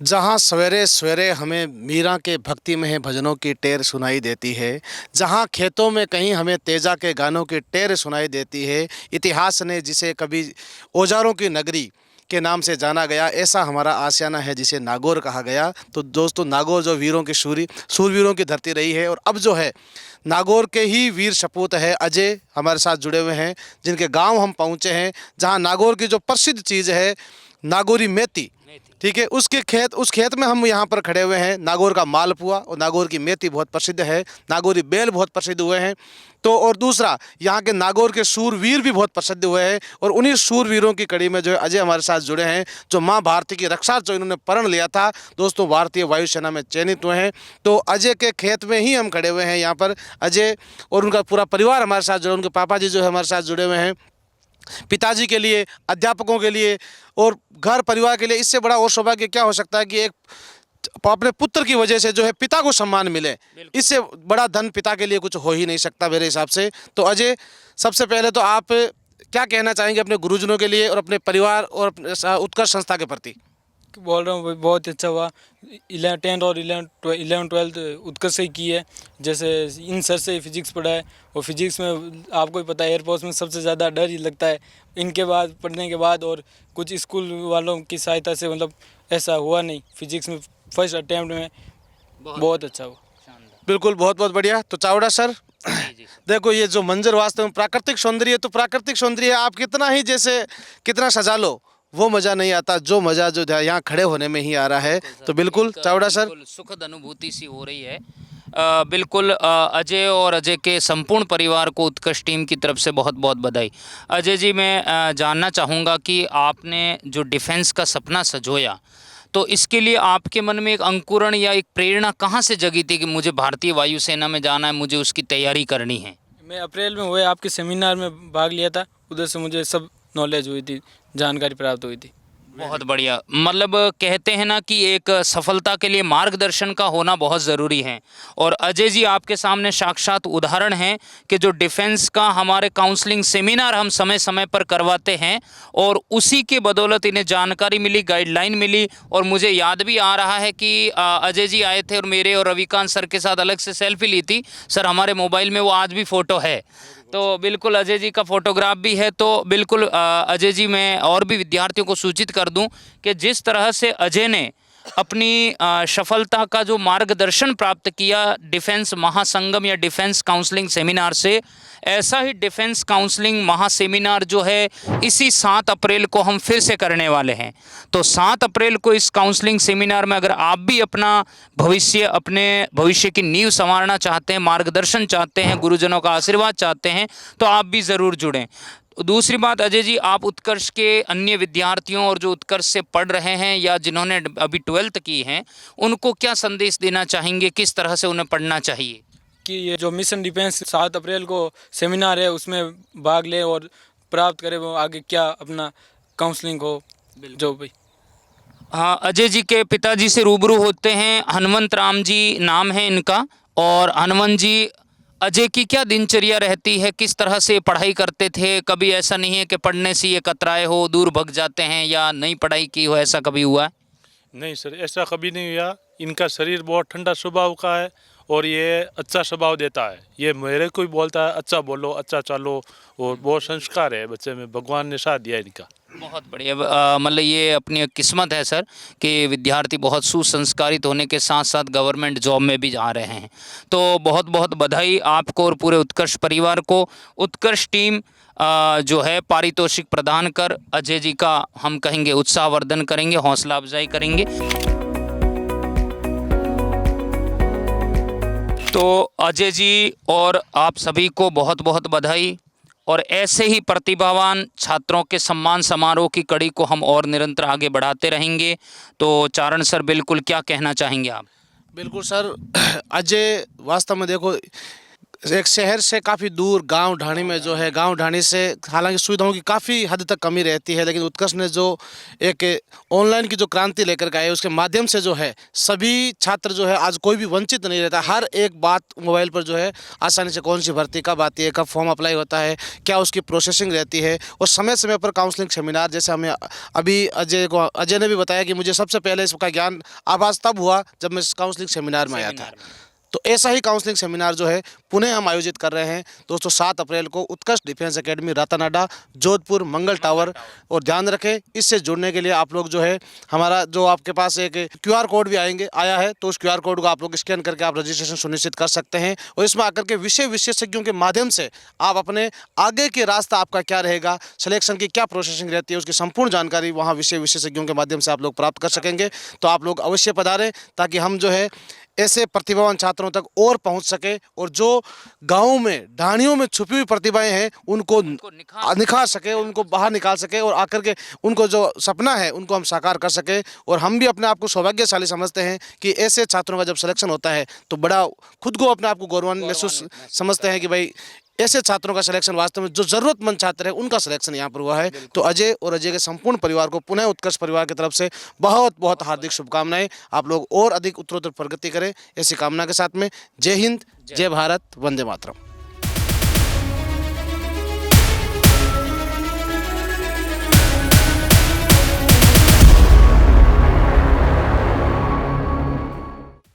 जहाँ सवेरे सवेरे हमें मीरा के भक्तिमय भजनों की टेर सुनाई देती है, जहाँ खेतों में कहीं हमें तेजा के गानों की टेर सुनाई देती है, इतिहास ने जिसे कभी औजारों की नगरी के नाम से जाना गया, ऐसा हमारा आशियाना है जिसे नागौर कहा गया। तो दोस्तों, नागौर जो वीरों की शूरवीरों की धरती रही है, और अब जो है नागौर के ही वीर सपूत है अजय हमारे साथ जुड़े हुए हैं, जिनके गांव हम पहुंचे हैं, जहां नागौर की जो प्रसिद्ध चीज़ है नागौरी मेथी, ठीक है, उस खेत में हम यहाँ पर खड़े हुए हैं। नागौर का मालपुआ और नागौर की मेथी बहुत प्रसिद्ध है, नागौरी बेल बहुत प्रसिद्ध हुए हैं। तो और दूसरा, यहाँ के नागौर के शूरवीर भी बहुत प्रसिद्ध हुए हैं, और उन्हीं शूरवीरों की कड़ी में जो है अजय हमारे साथ जुड़े हैं, जो माँ भारती की रक्षा जो इन्होंने प्रण लिया था, दोस्तों भारतीय वायुसेना में चयनित हुए हैं। तो अजय के खेत में ही हम खड़े हुए हैं यहाँ पर। अजय और उनका पूरा परिवार हमारे साथ जुड़े, उनके पापा जी जो है हमारे साथ जुड़े हुए हैं। पिताजी के लिए, अध्यापकों के लिए और घर परिवार के लिए इससे बड़ा और सौभाग्य क्या हो सकता है कि एक अपने पुत्र की वजह से जो है पिता को सम्मान मिले। इससे बड़ा धन पिता के लिए कुछ हो ही नहीं सकता मेरे हिसाब से। तो अजय, सबसे पहले तो आप क्या कहना चाहेंगे अपने गुरुजनों के लिए और अपने परिवार और अपने उत्कर्ष संस्था के प्रति? बोल रहा हूँ बहुत अच्छा हुआ। 10th और 11th 12th उत्कर्ष से ही की है। जैसे इन सर से फिजिक्स पढ़ा है, और फिजिक्स में आपको ही पता है एयरफोर्स में सबसे ज़्यादा डर ही लगता है। इनके बाद पढ़ने के बाद और कुछ स्कूल वालों की सहायता से मतलब ऐसा हुआ नहीं। फिजिक्स में फर्स्ट अटैम्प्ट में बहुत अच्छा हुआ। बिल्कुल, बहुत बहुत बढ़िया। तो चावड़ा सर, देखो ये जो मंजर वास्तव में प्राकृतिक सौंदर्य है, तो प्राकृतिक सौंदर्य आप कितना ही जैसे कितना सजा लो, वो मज़ा नहीं आता जो मज़ा जो यहाँ खड़े होने में ही आ रहा है। तो बिल्कुल चावड़ा सर, सुखद अनुभूति सी हो रही है। बिल्कुल अजय और अजय के संपूर्ण परिवार को उत्कर्ष टीम की तरफ से बहुत बहुत बधाई। अजय जी, मैं जानना चाहूँगा कि आपने जो डिफेंस का सपना सजोया, तो इसके लिए आपके मन में एक अंकुरण या एक प्रेरणा कहाँ से जगी थी कि मुझे भारतीय वायुसेना में जाना है, मुझे उसकी तैयारी करनी है? मैं अप्रैल में हुए आपके सेमिनार में भाग लिया था, उधर से मुझे सब नॉलेज हुई थी, जानकारी प्राप्त हुई थी। बहुत बढ़िया। मतलब कहते हैं ना कि एक सफलता के लिए मार्गदर्शन का होना बहुत ज़रूरी है, और अजय जी आपके सामने साक्षात उदाहरण हैं कि जो डिफेंस का हमारे काउंसलिंग सेमिनार हम समय समय पर करवाते हैं, और उसी के बदौलत इन्हें जानकारी मिली, गाइडलाइन मिली। और मुझे याद भी आ रहा है कि अजय जी आए थे और मेरे और रविकांत सर के साथ अलग से सेल्फी ली थी। सर, हमारे मोबाइल में वो आज भी फ़ोटो है। तो बिल्कुल अजय जी का फोटोग्राफ भी है। तो बिल्कुल अजय जी, मैं और भी विद्यार्थियों को सूचित कर दूं कि जिस तरह से अजय ने अपनी सफलता का जो मार्गदर्शन प्राप्त किया डिफेंस महासंगम या डिफेंस काउंसलिंग सेमिनार से, ऐसा ही डिफेंस काउंसलिंग महासेमिनार जो है इसी 7 अप्रैल को हम फिर से करने वाले हैं। तो 7 अप्रैल को इस काउंसलिंग सेमिनार में अगर आप भी अपना अपने भविष्य की नींव संवारना चाहते हैं, मार्गदर्शन चाहते हैं, गुरुजनों का आशीर्वाद चाहते हैं, तो आप भी ज़रूर जुड़ें। दूसरी बात अजय जी, आप उत्कर्ष के अन्य विद्यार्थियों और जो उत्कर्ष से पढ़ रहे हैं या जिन्होंने अभी 12th की हैं, उनको क्या संदेश देना चाहेंगे, किस तरह से उन्हें पढ़ना चाहिए? कि ये जो मिशन डिफेंस 7 अप्रैल को सेमिनार है उसमें भाग लें और प्राप्त करें वो आगे क्या अपना काउंसलिंग हो जो भी। हाँ, अजय जी के पिताजी से रूबरू होते हैं। हनुमंत राम जी नाम है इनका। और हनुमंत जी, अजय की क्या दिनचर्या रहती है, किस तरह से पढ़ाई करते थे? कभी ऐसा नहीं है कि पढ़ने से ये कतराए हो, दूर भग जाते हैं या नहीं पढ़ाई की हो, ऐसा कभी हुआ है? नहीं सर, ऐसा कभी नहीं हुआ। इनका शरीर बहुत ठंडा स्वभाव का है और ये अच्छा स्वभाव देता है। ये मेरे को ही बोलता है अच्छा बोलो, अच्छा चलो, और बहुत संस्कार है बच्चे में, भगवान ने साथ दिया इनका। बहुत बढ़िया। मतलब ये अपनी एक किस्मत है सर कि विद्यार्थी बहुत सुसंस्कारित होने के साथ साथ गवर्नमेंट जॉब में भी जा रहे हैं। तो बहुत बहुत बधाई आपको और पूरे उत्कर्ष परिवार को। उत्कर्ष टीम जो है पारितोषिक प्रदान कर अजय जी का हम कहेंगे उत्साहवर्धन करेंगे, हौसला अफजाई करेंगे। तो अजय जी और आप सभी को बहुत बहुत बधाई, और ऐसे ही प्रतिभावान छात्रों के सम्मान समारोह की कड़ी को हम और निरंतर आगे बढ़ाते रहेंगे। तो चारण सर, बिल्कुल क्या कहना चाहेंगे आप? बिल्कुल सर, अजय वास्तव में देखो एक शहर से काफ़ी दूर गांव ढाणी में जो है, गांव ढाणी से हालांकि सुविधाओं की काफ़ी हद तक कमी रहती है, लेकिन उत्कर्ष ने जो एक ऑनलाइन की जो क्रांति लेकर के आए उसके माध्यम से जो है सभी छात्र जो है आज कोई भी वंचित नहीं रहता। हर एक बात मोबाइल पर जो है आसानी से, कौन सी भर्ती कब आती है, कब फॉर्म अप्लाई होता है, क्या उसकी प्रोसेसिंग रहती है, और समय समय पर काउंसलिंग सेमिनार, जैसे हमें अभी अजय ने भी बताया कि मुझे सबसे पहले इसका ज्ञान आभास तब हुआ जब मैं काउंसलिंग सेमिनार में आया था। तो ऐसा ही काउंसलिंग सेमिनार जो है पुनः हम आयोजित कर रहे हैं दोस्तों 7 अप्रैल को उत्कर्ष डिफेंस एकेडमी रातानाडा, जोधपुर, मंगल टावर। और ध्यान रखें, इससे जुड़ने के लिए आप लोग जो है हमारा जो आपके पास एक QR कोड भी आया है, तो उस QR कोड को आप लोग स्कैन करके आप रजिस्ट्रेशन सुनिश्चित कर सकते हैं। और इसमें आकर के विषय विशेषज्ञों के माध्यम से आप अपने आगे के रास्ता आपका क्या रहेगा, सिलेक्शन की क्या प्रोसेसिंग रहती है, उसकी संपूर्ण जानकारी वहाँ विषय विशेषज्ञों के माध्यम से आप लोग प्राप्त कर सकेंगे। तो आप लोग अवश्य पधारें ताकि हम जो है ऐसे प्रतिभावान छात्रों तक और पहुंच सके, और जो गाँव में ढाणियों में छुपी हुई प्रतिभाएं हैं उनको निखार सके, उनको बाहर निकाल सके, और आकर के उनको जो सपना है उनको हम साकार कर सके। और हम भी अपने आप को सौभाग्यशाली समझते हैं कि ऐसे छात्रों का जब सिलेक्शन होता है तो बड़ा खुद को अपने आप को गौरवान्वित महसूस समझते हैं कि भाई ऐसे छात्रों का सिलेक्शन वास्तव में जो जरूरतमंद छात्र है उनका सिलेक्शन यहाँ पर हुआ है। तो अजय और अजय के संपूर्ण परिवार को पुनः उत्कर्ष परिवार की तरफ से बहुत बहुत हार्दिक शुभकामनाएं। आप लोग और अधिक उत्तरोत्तर प्रगति करें ऐसी कामना के साथ में जय हिंद, जय भारत, वंदे मातरम।